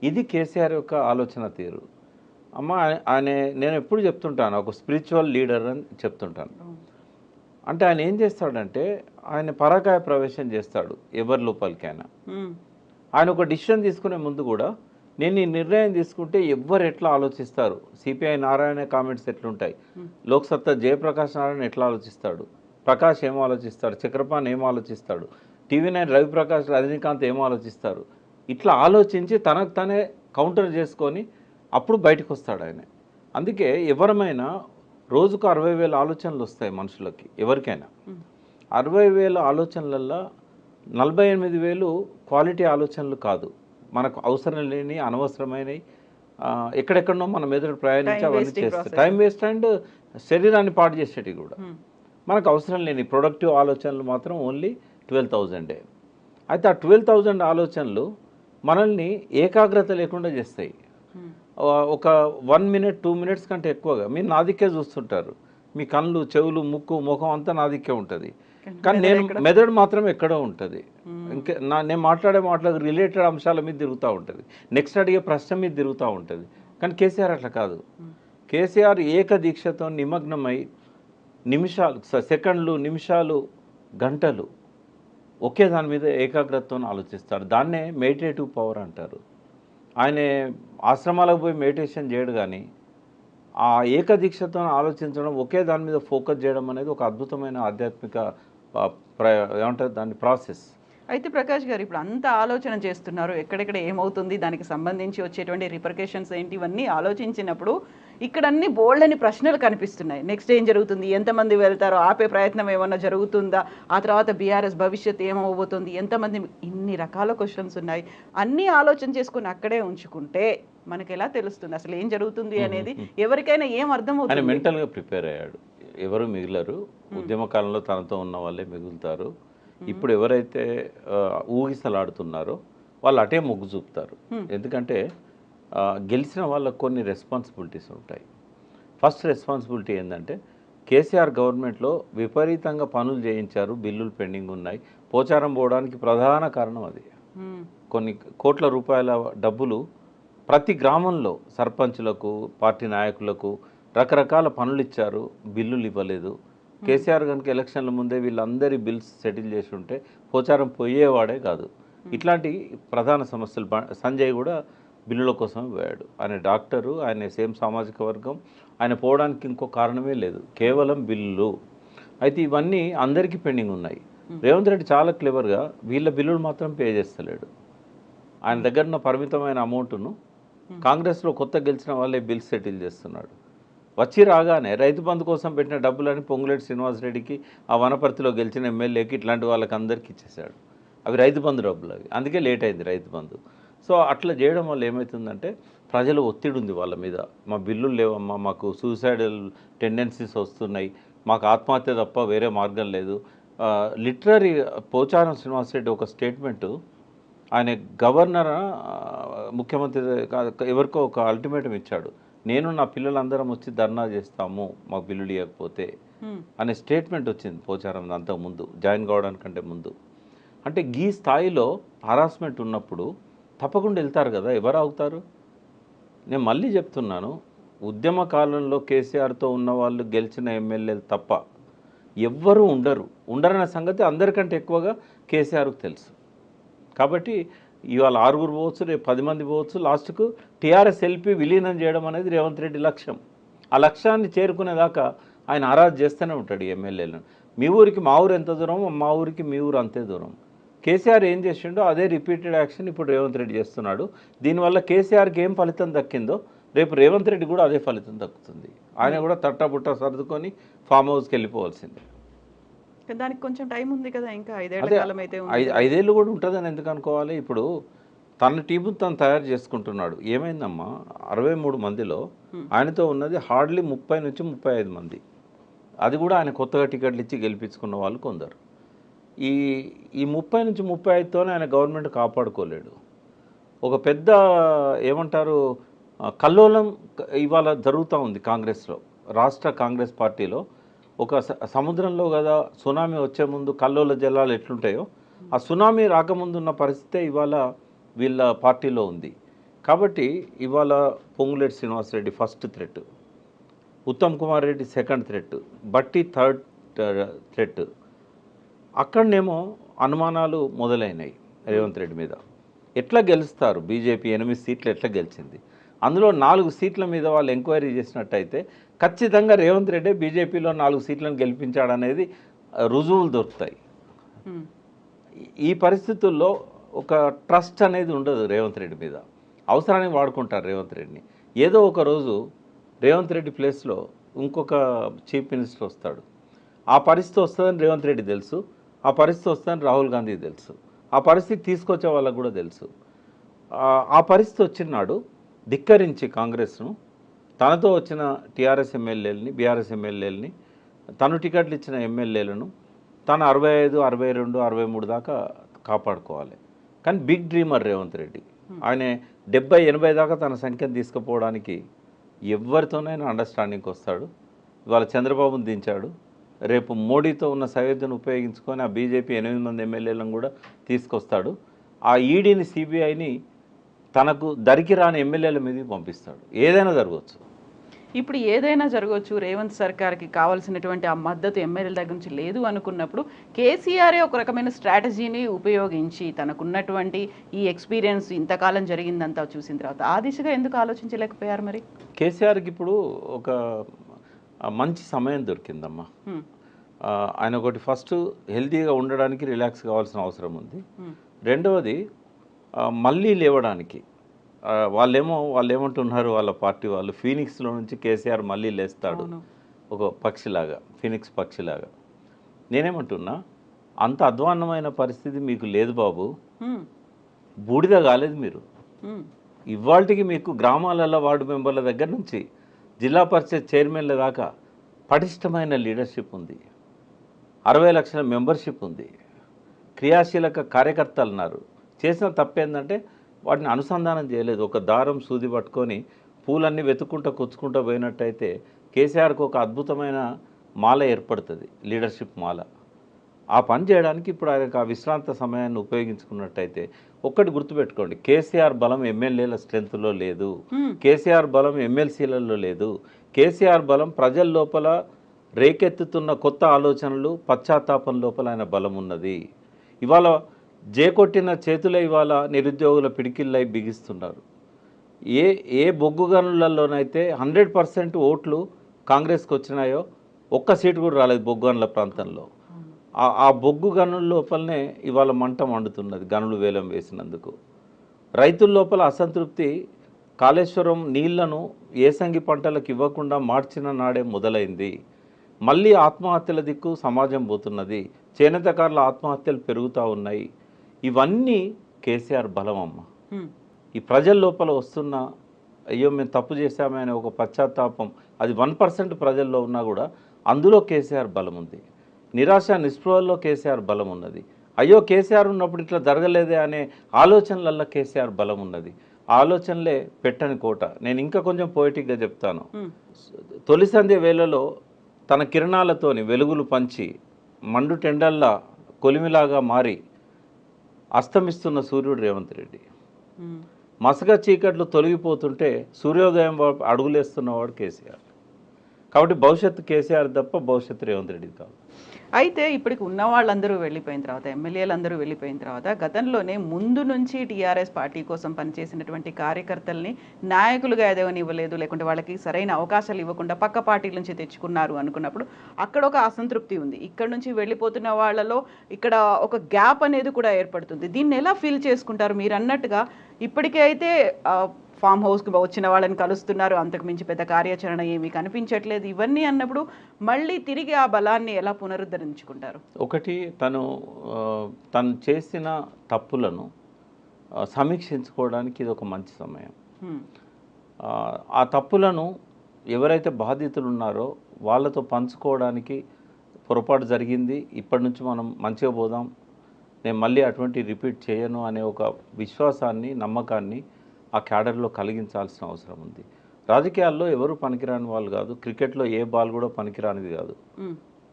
ఇది కేసీఆర్ యొక్క ఆలోచన తీరు. అమ్మ ఆయన నేను ఎప్పుడు చెప్తుంటాను ఒక స్పిరిచువల్ లీడర్ అని చెప్తుంటాను. అంటే ఆయన ఏం చేస్తాడంటే ఆయన పరాకాయ ప్రవేశం చేస్తాడు ఎవరి లోపలికైనా. ఆయన ఒక డిసిషన్ తీసుకునే ముందు కూడా నేను ఈ నిర్ణయం తీసుకుంటే ఎవ్వరు ఎట్లా ఆలోచిస్తారు, సిపిఐ నారాయణ కామెంట్స్ ఎట్లుంటాయి, లోక్సత్తా జయప్రకాష్ నారాయణ ఎట్లా ఆలోచిస్తాడు, ప్రకాష్ ఏం ఆలోచిస్తాడు, చక్రపాణి ఏం ఆలోచిస్తాడు, టీవీ9 రవిప్రకాష్ రజనీకాంత్ ఏం ఆలోచిస్తారు, ఇట్లా ఆలోచించి తనకు తనే కౌంటర్ చేసుకొని అప్పుడు బయటకు వస్తాడు ఆయన. అందుకే ఎవరమైనా రోజుకు 60,000 ఆలోచనలు వస్తాయి మనుషులకి, ఎవరికైనా 60,000 ఆలోచనలల్లో 48,000 క్వాలిటీ ఆలోచనలు కాదు, మనకు అవసరం లేని అనవసరమైనవి, ఎక్కడెక్కడనో మన మెదడు ప్రయాణించి అవన్నీ చేస్తాయి, టైం వేస్ట్ అండ్ శరీరాన్ని పాడు చేసేటివి కూడా. మనకు అవసరం లేని ప్రొడక్టివ్ ఆలోచనలు మాత్రం ఓన్లీ 12,000. అయితే ఆ 12,000 ఆలోచనలు మనల్ని ఏకాగ్రత లేకుండా చేస్తాయి. ఒక 1 మినిట్ 2 మినిట్స్ కంటే ఎక్కువగా మీరు నా దిక్కే చూస్తుంటారు, మీ కళ్ళు చెవులు ముక్కు ముఖం అంతా నా దిక్కే ఉంటుంది, కానీ నేను మెదడు మాత్రం ఎక్కడో ఉంటుంది. ఇంకా నేను మాట్లాడే మాటలకు రిలేటెడ్ అంశాల మీద తిరుగుతూ ఉంటుంది, నెక్స్ట్ అడిగే ప్రశ్న మీద తిరుగుతూ ఉంటుంది. కానీ కేసీఆర్ అట్లా కాదు. కేసీఆర్ ఏకదీక్షతో నిమగ్నమై నిమిషాలు, సెకండ్లు, నిమిషాలు, గంటలు ఒకే దాని మీద ఏకాగ్రతతో ఆలోచిస్తాడు. దాన్నే మెడిటేటివ్ పవర్ అంటారు. ఆయన ఆశ్రమాలకు పోయి మెడిటేషన్ చేయడు, కానీ ఆ ఏకదీక్షతో ఆలోచించడం, ఒకే దాని మీద ఫోకస్ చేయడం అనేది ఒక అద్భుతమైన ఆధ్యాత్మిక ఏమంటారు దాని ప్రాసెస్. అయితే ప్రకాష్ గారు ఇప్పుడు అంత ఆలోచన చేస్తున్నారు, ఎక్కడెక్కడ ఏమవుతుంది, దానికి సంబంధించి వచ్చేటువంటి రిపర్కేషన్స్ ఏంటి, ఇవన్నీ ఆలోచించినప్పుడు ఇక్కడ అన్ని బోల్డ్ అని ప్రశ్నలు కనిపిస్తున్నాయి. నెక్స్ట్ ఏం జరుగుతుంది, ఎంతమంది వెళ్తారో, ఆపే ప్రయత్నం ఏమన్నా జరుగుతుందా, ఆ తర్వాత బీఆర్ఎస్ భవిష్యత్తు ఏమవబోతుంది, ఎంతమంది, ఇన్ని రకాల క్వశ్చన్స్ ఉన్నాయి. అన్నీ ఆలోచన చేసుకుని అక్కడే ఉంచుకుంటే మనకి ఎలా తెలుస్తుంది అసలు ఏం జరుగుతుంది అనేది, ఎవరికైనా ఏం అర్థమవుతుంది? ఆయన మెంటల్గా ప్రిపేర్ అయ్యాడు, ఎవరు మిగిలరు, ఉద్యమ కాలంలో తనతో ఉన్న వాళ్ళే మిగులుతారు. ఇప్పుడు ఎవరైతే ఊగిసలాడుతున్నారో వాళ్ళు అటే మొగ్గు చూపుతారు. ఎందుకంటే గెలిచిన వాళ్ళకు కొన్ని రెస్పాన్సిబిలిటీస్ ఉంటాయి. ఫస్ట్ రెస్పాన్సిబిలిటీ ఏంటంటే కేసీఆర్ గవర్నమెంట్లో విపరీతంగా పనులు చేయించారు, బిల్లులు పెండింగ్ ఉన్నాయి, పోచారం పోవడానికి ప్రధాన కారణం అది. కొన్ని కోట్ల రూపాయల డబ్బులు ప్రతి గ్రామంలో సర్పంచులకు, పార్టీ నాయకులకు రకరకాల పనులు ఇచ్చారు, బిల్లులు ఇవ్వలేదు. కేసీఆర్ కనుక ఎలక్షన్ల ముందే వీళ్ళందరి బిల్స్ సెటిల్ చేసి ఉంటే పోచారం పోయేవాడే కాదు. ఇట్లాంటి ప్రధాన సమస్యలు సంజయ్ కూడా బిల్లుల కోసం పోయాడు. ఆయన డాక్టరు, ఆయన సేమ్ సామాజిక వర్గం, ఆయన పోవడానికి ఇంకో కారణమే లేదు, కేవలం బిల్లులు. అయితే ఇవన్నీ అందరికీ పెండింగ్ ఉన్నాయి. రేవంత్ రెడ్డి చాలా క్లెవర్గా వీళ్ళ బిల్లులు మాత్రం పే చేస్తలేడు. ఆయన దగ్గర ఉన్న పరిమితమైన అమౌంట్ను కాంగ్రెస్లో కొత్త గెలిచిన వాళ్ళే బిల్స్ సెటిల్ చేస్తున్నాడు. వచ్చి రాగానే రైతు బంధు కోసం పెట్టిన డబ్బులని పొంగులేటి శ్రీనివాసరెడ్డికి, ఆ వనపర్తిలో గెలిచిన ఎమ్మెల్యేకి, ఇట్లాంటి వాళ్ళకి అందరికీ ఇచ్చేసాడు. అవి రైతు బంధు డబ్బులు, అవి అందుకే లేట్ అయింది రైతు బంధు. సో అట్లా చేయడం వల్ల ఏమవుతుందంటే ప్రజలు ఒత్తిడి ఉంది వాళ్ళ మీద, మా బిల్లులు లేవమ్మా, మాకు సూసైడల్ టెండెన్సీస్ వస్తున్నాయి, మాకు ఆత్మహత్య తప్ప వేరే మార్గం లేదు. లిటరరీ పోచారం శ్రీనివాసరెడ్డి ఒక స్టేట్మెంటు, ఆయన గవర్నర్ ముఖ్యమంత్రి ఎవరికో ఒక అల్టిమేటం ఇచ్చాడు, నేను నా పిల్లలందరం వచ్చి ధర్నా చేస్తాము మాకు బిల్లులు ఇవ్వకపోతే అనే స్టేట్మెంట్ వచ్చింది పోచారం అంతకుముందు, జాయిన్ కావడానికంటే ముందు. అంటే ఈ స్థాయిలో హరాస్మెంట్ ఉన్నప్పుడు తప్పకుండా వెళ్తారు కదా, ఎవరు అవుతారు? నేను మళ్ళీ చెప్తున్నాను, ఉద్యమ కాలంలో కేసీఆర్తో ఉన్న వాళ్ళు గెలిచిన ఎమ్మెల్యేలు తప్ప ఎవ్వరూ ఉండరన్న సంగతి అందరికంటే ఎక్కువగా కేసీఆర్కు తెలుసు. కాబట్టి ఇవాళ 6 పోవచ్చు, రేపు 10 మంది పోవచ్చు, లాస్ట్కు టీఆర్ఎస్ ఎల్పీ విలీనం చేయడం అనేది రేవంత్ రెడ్డి లక్ష్యం. ఆ లక్ష్యాన్ని చేరుకునేదాకా ఆయన ఆరాధ చేస్తూనే ఉంటాడు ఈ ఎమ్మెల్యేలను. మీ ఊరికి మా ఊరు ఎంత దూరం, మా ఊరికి మీ ఊరు అంతే దూరం. కేసీఆర్ ఏం చేసిండో అదే రిపీటెడ్ యాక్షన్ ఇప్పుడు రేవంత్ రెడ్డి చేస్తున్నాడు. దీనివల్ల కేసీఆర్కి ఏం ఫలితం దక్కిందో రేపు రేవంత్ రెడ్డి కూడా అదే ఫలితం దక్కుతుంది. ఆయన కూడా తట్టబుట్ట సర్దుకొని ఫామ్ హౌస్కి వెళ్ళిపోవాల్సిందే. దానికి కొంచెం టైం ఉంది కదా, ఇంకా 5 ఏళ్ల కాలం అయితే 5 ఏళ్ళు కూడా ఉంటుందని ఎందుకు అనుకోవాలి? ఇప్పుడు తన టీము తను తయారు చేసుకుంటున్నాడు. ఏమైందమ్మా, 63 మందిలో ఆయనతో ఉన్నది హార్డ్లీ 30 నుంచి 35 మంది. అది కూడా ఆయన కొత్తగా టికెట్లు ఇచ్చి గెలిపించుకున్న వాళ్ళు కొందరు. ఈ 30 నుంచి 35తోనే ఆయన గవర్నమెంట్ కాపాడుకోలేడు. ఒక పెద్ద ఏమంటారు కల్లోలం ఇవాళ జరుగుతూ ఉంది కాంగ్రెస్లో, రాష్ట్ర కాంగ్రెస్ పార్టీలో. ఒక సముద్రంలో కదా సునామీ వచ్చే ముందు కల్లోల జలాలు ఎట్లుంటాయో, ఆ సునామీ రాకముందు ఉన్న పరిస్థితే ఇవాళ వీళ్ళ పార్టీలో ఉంది. కాబట్టి ఇవాళ Ponguleti Srinivasa Reddy first threat, Uttam Kumar Reddy second threat, బట్టి థర్డ్ థ్రెట్. అక్కడనేమో అనుమానాలు మొదలైనాయి రేవంత్ రెడ్డి మీద. ఎట్లా గెలుస్తారు? బీజేపీ 8 సీట్లు ఎట్లా గెలిచింది? అందులో 4 సీట్ల మీద వాళ్ళు ఎంక్వైరీ చేసినట్టయితే ఖచ్చితంగా రేవంత్ రెడ్డి బీజేపీలో 4 సీట్లను గెలిపించాడనేది రుజువులు దొరుకుతాయి. ఈ పరిస్థితుల్లో ఒక ట్రస్ట్ అనేది ఉండదు రేవంత్ రెడ్డి మీద. అవసరానికి వాడుకుంటారు రేవంత్ రెడ్డిని. ఏదో ఒక రోజు రేవంత్ రెడ్డి ప్లేస్లో ఇంకొక చీఫ్ మినిస్టర్ వస్తాడు. ఆ పరిస్థితి వస్తుందని రేవంత్ రెడ్డి తెలుసు, ఆ పరిస్థితి వస్తుందని రాహుల్ గాంధీకి తెలుసు, ఆ పరిస్థితి తీసుకొచ్చే వాళ్ళకు కూడా తెలుసు. ఆ పరిస్థితి వచ్చినాడు ధిక్కరించి కాంగ్రెస్ను, తనతో వచ్చిన టీఆర్ఎస్ ఎమ్మెల్యేలని, బీఆర్ఎస్ ఎమ్మెల్యేలని, తను టికెట్లు ఇచ్చిన ఎమ్మెల్యేలను తను 65, 62, 63 దాకా కాపాడుకోవాలి. కానీ బిగ్ డ్రీమర్ రేవంత్ రెడ్డి. ఆయన 70, 80 దాకా తన సంఖ్యను తీసుకుపోవడానికి ఎవరితోనైనా అండర్స్టాండింగ్కి వస్తాడు. ఇవాళ చంద్రబాబును దించాడు, రేపు మోడీతో ఉన్న సయోధ్యను ఉపయోగించుకొని ఆ బీజేపీ 8 మంది ఎమ్మెల్యేలను కూడా తీసుకొస్తాడు. ఆ ఈడీని, సిబిఐని తనకు దరికి రాని ఎమ్మెల్యేల మీదకి పంపిస్తాడు. ఏదైనా జరగవచ్చు. ఇప్పుడు ఏదైనా జరగవచ్చు. రేవంత్ సర్కార్కి కావాల్సినటువంటి ఆ మద్దతు ఎమ్మెల్యేల దగ్గర నుంచి లేదు అనుకున్నప్పుడు కేసీఆరే ఒక రకమైన స్ట్రాటజీని ఉపయోగించి తనకున్నటువంటి ఈ ఎక్స్పీరియన్స్ ఇంతకాలం జరిగిందంతా చూసిన తర్వాత ఆ దిశగా ఎందుకు ఆలోచించలేకపోయారు మరి? కేసీఆర్కి ఇప్పుడు ఒక మంచి సమయం దొరికిందమ్మా. ఆయన ఒకటి ఫస్ట్ హెల్తీగా ఉండడానికి రిలాక్స్ కావాల్సిన అవసరం ఉంది. రెండవది మళ్ళీ లేవడానికి వాళ్ళు ఏమంటున్నారు, వాళ్ళ పార్టీ వాళ్ళు, ఫీనిక్స్లో నుంచి కేసీఆర్ మళ్ళీ లేస్తాడు ఒక పక్షిలాగా, ఫీనిక్స్ పక్షిలాగా. నేనేమంటున్నా, అంత అధ్వాన్నమైన పరిస్థితి మీకు లేదు బాబు, బూడిద కాలేదు మీరు. ఇవాళకి మీకు గ్రామాలలో వార్డు మెంబర్ల దగ్గర నుంచి జిల్లా పరిషత్ చైర్మన్ల దాకా పటిష్టమైన లీడర్షిప్ ఉంది, 60 లక్షల మెంబర్షిప్ ఉంది, క్రియాశీలక కార్యకర్తలు ఉన్నారు. చేసిన తప్పేందంటే వాటిని అనుసంధానం చేయలేదు. ఒక దారం సూది పట్టుకొని పూలన్నీ వెతుక్కుంటూ కూర్చుకుంటూ పోయినట్టయితే కేసీఆర్కి ఒక అద్భుతమైన మాల ఏర్పడుతుంది, లీడర్షిప్ మాల. ఆ పని చేయడానికి ఇప్పుడు ఆయనకు ఆ విశ్రాంత సమయాన్ని ఉపయోగించుకున్నట్టయితే ఒక్కటి గుర్తుపెట్టుకోండి, కేసీఆర్ బలం ఎమ్మెల్యేల స్ట్రెంత్లో లేదు, కేసీఆర్ బలం ఎమ్మెల్సీలలో లేదు. కేసీఆర్ బలం ప్రజల లోపల రేకెత్తుతున్న కొత్త ఆలోచనలు, పశ్చాత్తాపం లోపల ఆయన బలం ఉన్నది. ఇవాళ జేకొట్టిన చేతులే ఇవాళ నిరుద్యోగుల పిడికిళ్ళై బిగిస్తున్నారు. ఏ బొగ్గు గనులలోనైతే 100% ఓట్లు కాంగ్రెస్కి వచ్చినాయో ఒక్క సీటు కూడా రాలేదు బొగ్గు గనుల ప్రాంతంలో. ఆ బొగ్గు గనుల లోపలనే ఇవాళ మంట మండుతున్నది, గనులు వేలం వేసినందుకు. రైతుల లోపల అసంతృప్తి కాళేశ్వరం నీళ్లను ఏసంగి పంటలకు ఇవ్వకుండా మార్చిన నాడే మొదలైంది. మళ్ళీ ఆత్మహత్యల దిక్కు సమాజం పోతున్నది, చేనేతకారుల ఆత్మహత్యలు పెరుగుతూ ఉన్నాయి. ఇవన్నీ కేసీఆర్ బలం అమ్మ. ఈ ప్రజల లోపల వస్తున్న అయ్యో మేము తప్పు చేశామే అనే ఒక పశ్చాత్తాపం, అది 1% ప్రజల్లో ఉన్నా కూడా అందులో కేసీఆర్ బలం ఉంది. నిరాశ నిస్పృహల్లో కేసీఆర్ బలం ఉన్నది. అయ్యో కేసీఆర్ ఉన్నప్పుడు ఇట్లా జరగలేదే అనే ఆలోచనలల్లో కేసీఆర్ బలం ఉన్నది. ఆలోచనలే పెట్టని కోట. నేను ఇంకా కొంచెం పోయిటిక్గా చెప్తాను. తొలి సంధ్య వేళలో తన కిరణాలతోని వెలుగులు పంచి మండు టెండల్లా కొలిమిలాగా మారి అస్తమిస్తున్న సూర్యుడు రేవంత్ రెడ్డి. మసక చీకట్లు తొలగిపోతుంటే సూర్యోదయం అడుగులేస్తున్నవాడు కేసీఆర్. కాబట్టి భవిష్యత్తు కేసీఆర్ తప్ప భవిష్యత్తు రేవంత్ రెడ్డి కాదు. అయితే ఇప్పటికి ఉన్న వాళ్ళందరూ వెళ్ళిపోయిన తర్వాత, ఎమ్మెల్యేలందరూ వెళ్ళిపోయిన తర్వాత, గతంలోనే ముందు నుంచి టీఆర్ఎస్ పార్టీ కోసం పనిచేసినటువంటి కార్యకర్తల్ని నాయకులుగా ఎదగనివ్వలేదు, లేకుంటే వాళ్ళకి సరైన అవకాశాలు ఇవ్వకుండా పక్క పార్టీల నుంచి తెచ్చుకున్నారు అనుకున్నప్పుడు అక్కడ ఒక అసంతృప్తి ఉంది. ఇక్కడ నుంచి వెళ్ళిపోతున్న వాళ్ళలో ఇక్కడ ఒక గ్యాప్ అనేది కూడా ఏర్పడుతుంది. దీన్ని ఎలా ఫీల్ చేసుకుంటారు? మీరు అన్నట్టుగా ఇప్పటికే అయితే ఫామ్ హౌస్కి వచ్చిన వాళ్ళని కలుస్తున్నారు, అంతకు మించి పెద్ద కార్యాచరణ ఏమీ కనిపించట్లేదు. ఇవన్నీ అన్నప్పుడు మళ్ళీ తిరిగి ఆ బలాన్ని ఎలా పునరుద్ధరించుకుంటారు? ఒకటి, తను చేసిన తప్పులను సమీక్షించుకోవడానికి ఇది ఒక మంచి సమయం. ఆ తప్పులను ఎవరైతే బాధితులు ఉన్నారో వాళ్ళతో పంచుకోవడానికి పొరపాటు జరిగింది, ఇప్పటి నుంచి మనం మంచిగా పోదాం, నేను మళ్ళీ అటువంటి రిపీట్ చేయను అనే ఒక విశ్వాసాన్ని, నమ్మకాన్ని ఆ క్యాడర్లో కలిగించాల్సిన అవసరం ఉంది. రాజకీయాల్లో ఎవరు పనికిరాని వాళ్ళు కాదు, క్రికెట్లో ఏ బాల్ కూడా పనికిరానిది కాదు.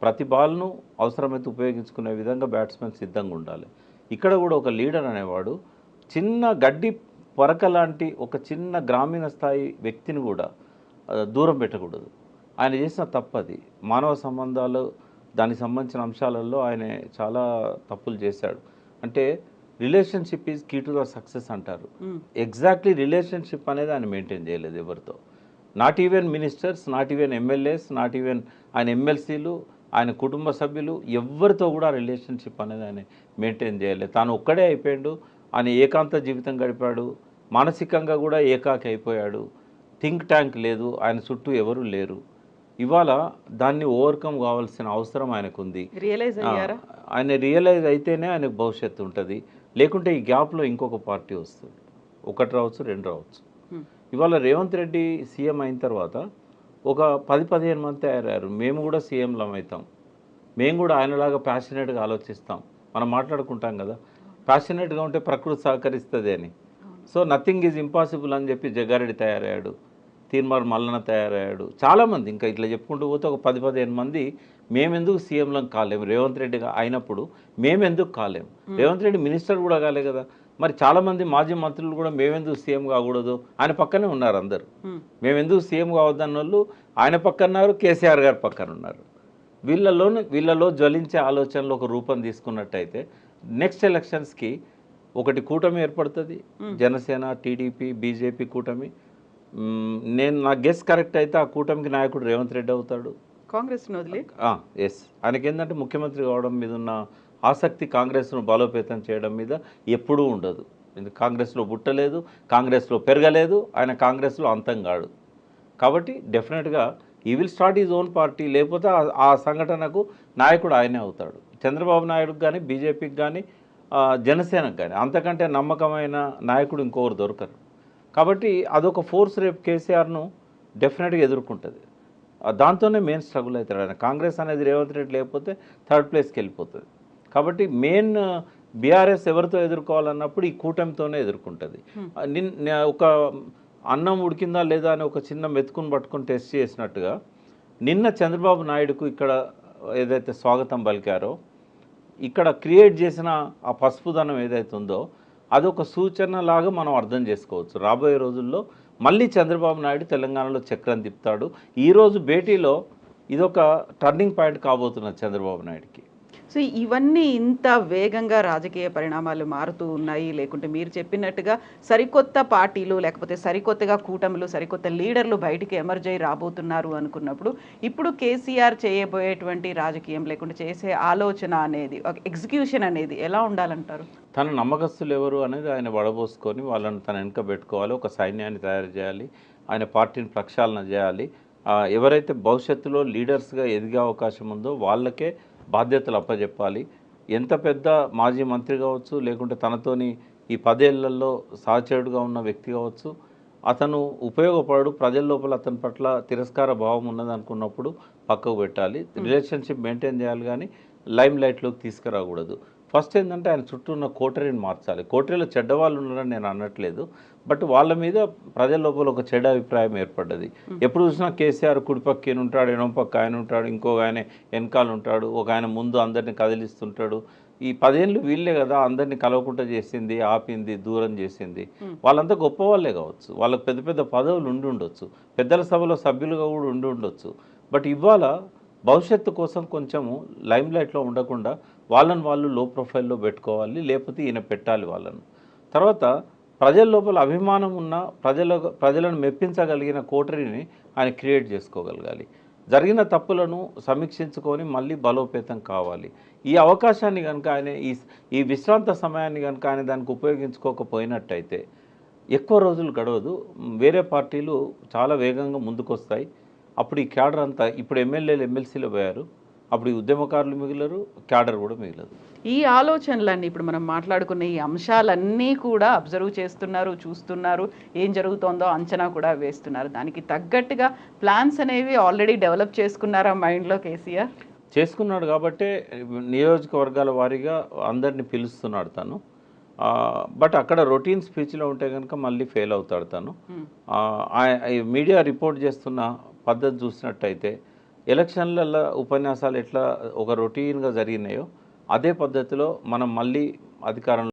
ప్రతి బాల్ను అవసరమైతే ఉపయోగించుకునే విధంగా బ్యాట్స్మెన్ సిద్ధంగా ఉండాలి. ఇక్కడ కూడా ఒక లీడర్ అనేవాడు చిన్న గడ్డి పరక లాంటి ఒక చిన్న గ్రామీణ స్థాయి వ్యక్తిని కూడా దూరం పెట్టకూడదు. ఆయన చేసిన తప్పది. మానవ సంబంధాలు దానికి సంబంధించిన అంశాలలో ఆయన చాలా తప్పులు చేశాడు. అంటే relationship is key to the success అంటారు. ఎగ్జాక్ట్లీ రిలేషన్షిప్ అనేది ఆయన మెయింటైన్ చేయలేదు ఎవరితో. Not even ministers, not even MLAs, not even ఆయన ఎమ్మెల్సీలు, ఆయన కుటుంబ సభ్యులు ఎవరితో కూడా రిలేషన్షిప్ అనేది ఆయన మెయింటైన్ చేయలేదు. తాను ఒక్కడే అయిపోయాడు. ఆయన ఏకాంత జీవితం గడిపాడు. మానసికంగా కూడా ఏకాకి అయిపోయాడు. థింక్ ట్యాంక్ లేదు, ఆయన చుట్టూ ఎవరు లేరు. ఇవాళ దాన్ని ఓవర్కమ్ కావాల్సిన అవసరం ఆయనకుంది. ఆయన రియలైజ్ అయితేనే ఆయనకు భవిష్యత్తు ఉంటుంది. లేకుంటే ఈ గ్యాప్లో ఇంకొక పార్టీ వస్తుంది. ఒకటి రావచ్చు, రెండు రావచ్చు. ఇవాళ రేవంత్ రెడ్డి సీఎం అయిన తర్వాత ఒక 10-15 మంది తయారయ్యారు. మేము కూడా సీఎంలం అవుతాం, మేము కూడా ఆయనలాగా ప్యాషనేట్గా ఆలోచిస్తాం. మనం మాట్లాడుకుంటాం కదా, ప్యాషనేట్గా ఉంటే ప్రకృతి సహకరిస్తుంది అని. సో నథింగ్ ఈజ్ ఇంపాసిబుల్ అని చెప్పి జగ్గారెడ్డి తయారయ్యాడు, తీర్మార్ మల్లన తయారయ్యాడు, చాలామంది ఇంకా ఇట్లా చెప్పుకుంటూ పోతే ఒక 10-15 మంది మేమెందుకు సీఎంలం కాలేము. రేవంత్ రెడ్డి అయినప్పుడు మేమెందుకు కాలేము. రేవంత్ రెడ్డి మినిస్టర్ కూడా కాలే కదా. మరి చాలామంది మాజీ మంత్రులు కూడా మేమెందుకు సీఎం కాకూడదు, ఆయన పక్కనే ఉన్నారు అందరు. మేమెందుకు సీఎం కావద్దన్న వాళ్ళు ఆయన పక్కన ఉన్నారు, కేసీఆర్ గారు పక్కన ఉన్నారు. వీళ్ళలో జ్వలించే ఆలోచనలు ఒక రూపం తీసుకున్నట్టయితే నెక్స్ట్ ఎలక్షన్స్కి ఒకటి కూటమి ఏర్పడుతుంది. జనసేన, టీడీపీ, బీజేపీ కూటమి. నా గెస్ కరెక్ట్ అయితే ఆ కూటమికి నాయకుడు రేవంత్ రెడ్డి అవుతాడు. కాంగ్రెస్ ఎస్, ఆయనకి ఏంటంటే ముఖ్యమంత్రి కావడం మీద ఉన్న ఆసక్తి కాంగ్రెస్ను బలోపేతం చేయడం మీద ఎప్పుడూ ఉండదు. కాంగ్రెస్లో పుట్టలేదు, కాంగ్రెస్లో పెరగలేదు, ఆయన కాంగ్రెస్లో అంతం కాడు. కాబట్టి డెఫినెట్గా ఈ will start is own party. లేకపోతే ఆ సంఘటనకు నాయకుడు ఆయనే అవుతాడు. చంద్రబాబు నాయుడుకి కానీ, బీజేపీకి కానీ, జనసేనకు కానీ అంతకంటే నమ్మకమైన నాయకుడు ఇంకొకరు దొరకరు. కాబట్టి అదొక ఫోర్స్ రేపు కేసీఆర్ను డెఫినెట్గా ఎదుర్కొంటుంది. దాంతోనే మెయిన్ స్ట్రగుల్ అవుతాడు ఆయన. కాంగ్రెస్ అనేది రేవంత్ రెడ్డి లేకపోతే థర్డ్ ప్లేస్కి వెళ్ళిపోతుంది. కాబట్టి మెయిన్ బీఆర్ఎస్ ఎవరితో ఎదుర్కోవాలన్నప్పుడు ఈ కూటమితోనే ఎదుర్కొంటుంది. ఒక అన్నం ఉడికిందా లేదా అని ఒక చిన్న మెతుకుని పట్టుకొని టెస్ట్ చేసినట్టుగా నిన్న చంద్రబాబు నాయుడుకు ఇక్కడ ఏదైతే స్వాగతం పలికారో, ఇక్కడ క్రియేట్ చేసిన ఆ పసుపుదనం ఏదైతే ఉందో అదొక సూచనలాగా మనం అర్థం చేసుకోవచ్చు. రాబోయే రోజుల్లో మళ్ళీ చంద్రబాబు నాయుడు తెలంగాణలో చక్రం తిప్పుతాడు. ఈరోజు భేటీలో ఇదొక టర్నింగ్ పాయింట్ కాబోతున్నది చంద్రబాబు నాయుడుకి. సో ఇవన్నీ ఇంత వేగంగా రాజకీయ పరిణామాలు మారుతూ ఉన్నాయి, లేకుంటే మీరు చెప్పినట్టుగా సరికొత్త పార్టీలు లేకపోతే సరికొత్తగా కూటములు, సరికొత్త లీడర్లు బయటికి ఎమర్జ్ అయ్యి రాబోతున్నారు అనుకున్నప్పుడు ఇప్పుడు కేసీఆర్ చేయబోయేటువంటి రాజకీయం లేకుంటే చేసే ఆలోచన అనేది, ఒక ఎగ్జిక్యూషన్ అనేది ఎలా ఉండాలంటారు? తన నమ్మకస్తులు ఎవరు అనేది ఆయన వడబోసుకొని వాళ్ళని తన వెనుక పెట్టుకోవాలి. ఒక సైన్యాన్ని తయారు చేయాలి. ఆయన పార్టీని ప్రక్షాళన చేయాలి. ఎవరైతే భవిష్యత్తులో లీడర్స్గా ఎదిగే అవకాశం ఉందో వాళ్ళకే బాధ్యతలు అప్పచెప్పాలి. ఎంత పెద్ద మాజీ మంత్రి కావచ్చు, లేకుంటే తనతోని ఈ 10 ఏళ్లలో సహచరుడుగా ఉన్న వ్యక్తి కావచ్చు, అతను ఉపయోగపడు, ప్రజల లోపల అతని పట్ల తిరస్కార భావం ఉన్నదనుకున్నప్పుడు పక్కకు పెట్టాలి. రిలేషన్షిప్ మెయింటైన్ చేయాలి, కానీ లైమ్ లైట్లోకి తీసుకురాకూడదు. ఫస్ట్ ఏంటంటే ఆయన చుట్టూ ఉన్న కోటరీని మార్చాలి. కోటరీలో చెడ్డవాళ్ళు ఉన్నారని నేను అనట్లేదు, బట్ వాళ్ళ మీద ప్రజల లోపల ఒక చెడ్డ అభిప్రాయం ఏర్పడ్డది. ఎప్పుడు చూసినా కేసీఆర్ కుడిపక్కన ఉంటాడు, ఎడమ పక్క ఆయన ఉంటాడు, ఇంకొక ఆయన వెనకాల ఉంటాడు, ఒక ఆయన ముందు అందరినీ కదిలిస్తుంటాడు. ఈ 10 ఏళ్ళు వీళ్ళే కదా అందరినీ కలవకుండా చేసింది, ఆపింది, దూరం చేసింది. వాళ్ళంతా గొప్ప వాళ్ళే కావచ్చు, వాళ్ళకి పెద్ద పెద్ద పదవులు ఉండి ఉండొచ్చు, పెద్దల సభలో సభ్యులుగా కూడా ఉండి ఉండొచ్చు. బట్ ఇవాళ భవిష్యత్తు కోసం కొంచెము లైమ్ లైట్లో ఉండకుండా వాళ్ళని వాళ్ళు లో ప్రొఫైల్లో పెట్టుకోవాలి, లేకపోతే ఈయన పెట్టాలి వాళ్ళను. తర్వాత ప్రజల లోపల అభిమానం ఉన్న ప్రజలను మెప్పించగలిగిన కోటరీని ఆయన క్రియేట్ చేసుకోగలగాలి. జరిగిన తప్పులను సమీక్షించుకొని మళ్ళీ బలోపేతం కావాలి. ఈ అవకాశాన్ని కనుక ఆయన ఈ విశ్రాంత సమయాన్ని కనుక ఆయన దానికి ఉపయోగించుకోకపోయినట్టయితే ఎక్కువ రోజులు గడవదు. వేరే పార్టీలు చాలా వేగంగా ముందుకొస్తాయి. అప్పుడు ఈ క్యాడర్ అంతా, ఇప్పుడు ఎమ్మెల్యేలు ఎమ్మెల్సీలు పోయారు, అప్పుడు ఈ ఉద్యమకారులు మిగిలరు, క్యాడర్ కూడా మిగిలదు. ఈ ఆలోచనలన్నీ ఇప్పుడు మనం మాట్లాడుకున్న ఈ అంశాలన్నీ కూడా అబ్జర్వ్ చేస్తున్నారు, చూస్తున్నారు, ఏం జరుగుతోందో అంచనా కూడా వేస్తున్నారు. దానికి తగ్గట్టుగా ప్లాన్స్ అనేవి ఆల్రెడీ డెవలప్ చేసుకున్నారా మైండ్లో కేసీఆర్? చేసుకున్నాడు కాబట్టే నియోజకవర్గాల వారీగా అందరినీ పిలుస్తున్నాడు తను. బట్ అక్కడ రొటీన్ స్పీచ్లో ఉంటే కనుక మళ్ళీ ఫెయిల్ అవుతాడు తను. మీడియా రిపోర్ట్ చేస్తున్న పద్ధతి చూసినట్టయితే ఎలక్షన్లలో ఉపన్యాసాలు ఎట్లా ఒక రొటీన్గా జరిగినాయో అదే పద్ధతిలో మనం మళ్ళీ అధికారంలో